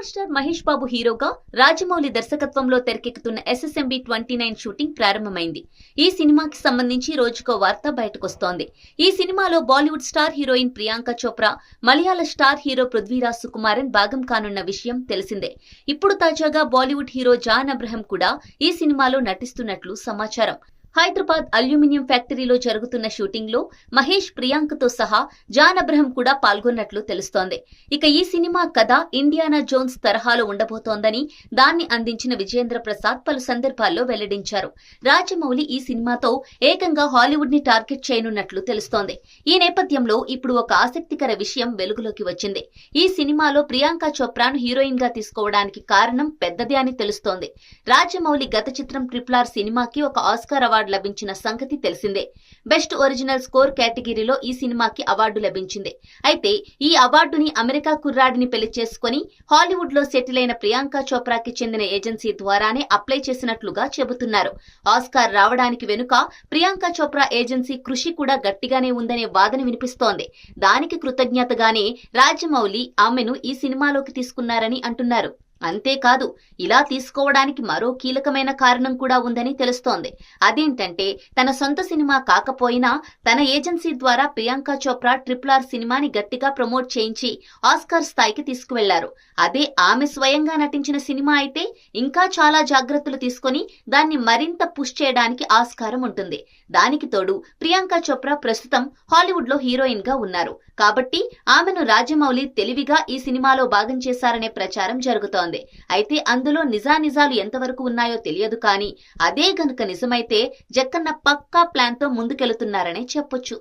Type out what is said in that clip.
Power star Mahesh Babu హీరోగా రాజమౌళి దర్శకత్వంలో తెరకెక్కుతున్న SSMB 29 షూటింగ్ ప్రారంభమైంది. ఈ సినిమాకి సంబంధించి రోజుకో వార్త బయటకొస్తోంది. ఈ సినిమాలో బాలీవుడ్ స్టార్ హీరోయిన్ ప్రియాంక చోప్రా, మలయాళ స్టార్ హీరో పృథ్వీరాజ్ సుకుమారన్ భాగం కానున్న విషయం తెలిసిందే. ఇప్పుడు తాజాగా బాలీవుడ్ హీరో జాన్ అబ్రహం కూడా ఈ సినిమాలో నటిస్తున్నట్లు సమాచారం. హైదరాబాద్ అల్యూమినియం ఫ్యాక్టరీలో జరుగుతున్న షూటింగ్ లో మహేష్, ప్రియాంకతో సహా జాన్ అబ్రహం కూడా పాల్గొన్నట్లు తెలుస్తోంది. ఇక ఈ సినిమా కథ ఇండియానా జోన్స్ తరహాలో ఉండబోతోందని దాన్ని అందించిన విజేంద్ర ప్రసాద్ పలు సందర్భాల్లో వెల్లడించారు. రాజమౌళి ఈ సినిమాతో ఏకంగా హాలీవుడ్ ని టార్గెట్ చేయనున్నట్లు తెలుస్తోంది. ఈ నేపథ్యంలో ఇప్పుడు ఒక ఆసక్తికర విషయం వెలుగులోకి వచ్చింది. ఈ సినిమాలో ప్రియాంక చోప్రాను హీరోయిన్ గా తీసుకోవడానికి కారణం పెద్దదే అని తెలుస్తోంది. రాజమౌళి గత చిత్రం RRR సినిమాకి ఒక ఆస్కార్ అవార్డు లభించిన సంగతి తెలిసిందే. బెస్ట్ ఒరిజినల్ స్కోర్ కేటగిరీలో ఈ సినిమాకి అవార్డు లభించింది. అయితే ఈ అవార్డుని అమెరికా కుర్రాడిని పెళ్లి చేసుకుని హాలీవుడ్ లో సెటిల్ అయిన ప్రియాంక చోప్రాకి చెందిన ఏజెన్సీ ద్వారానే అప్లై చేసినట్లుగా చెబుతున్నారు. ఆస్కార్ రావడానికి వెనుక ప్రియాంక చోప్రా ఏజెన్సీ కృషి కూడా గట్టిగానే ఉందనే వాదన వినిపిస్తోంది. దానికి కృతజ్ఞతగానే రాజమౌళి ఆమెను ఈ సినిమాలోకి తీసుకున్నారని అంటున్నారు. అంతేకాదు, ఇలా తీసుకోవడానికి మరో కీలకమైన కారణం కూడా ఉందని తెలుస్తోంది. అదేంటంటే, తన సొంత సినిమా కాకపోయినా తన ఏజెన్సీ ద్వారా ప్రియాంక చోప్రా RRR సినిమాని గట్టిగా ప్రమోట్ చేయించి ఆస్కార్ స్థాయికి తీసుకువెళ్లారు. అదే ఆమె స్వయంగా నటించిన సినిమా అయితే ఇంకా చాలా జాగ్రత్తలు తీసుకుని దాన్ని మరింత పుష్ చేయడానికి ఆస్కారం ఉంటుంది. దానికి తోడు ప్రియాంక చోప్రా ప్రస్తుతం హాలీవుడ్ లో హీరోయిన్ గా ఉన్నారు. కాబట్టి ఆమెను రాజమౌళి తెలివిగా ఈ సినిమాలో భాగం చేశారనే ప్రచారం జరుగుతోంది. అయితే అందులో నిజానిజాలు ఎంతవరకు ఉన్నాయో తెలియదు, కానీ అదే గనుక నిజమైతే జక్కన్న పక్కా ప్లాన్ తో ముందుకెళ్తున్నారనే చెప్పొచ్చు.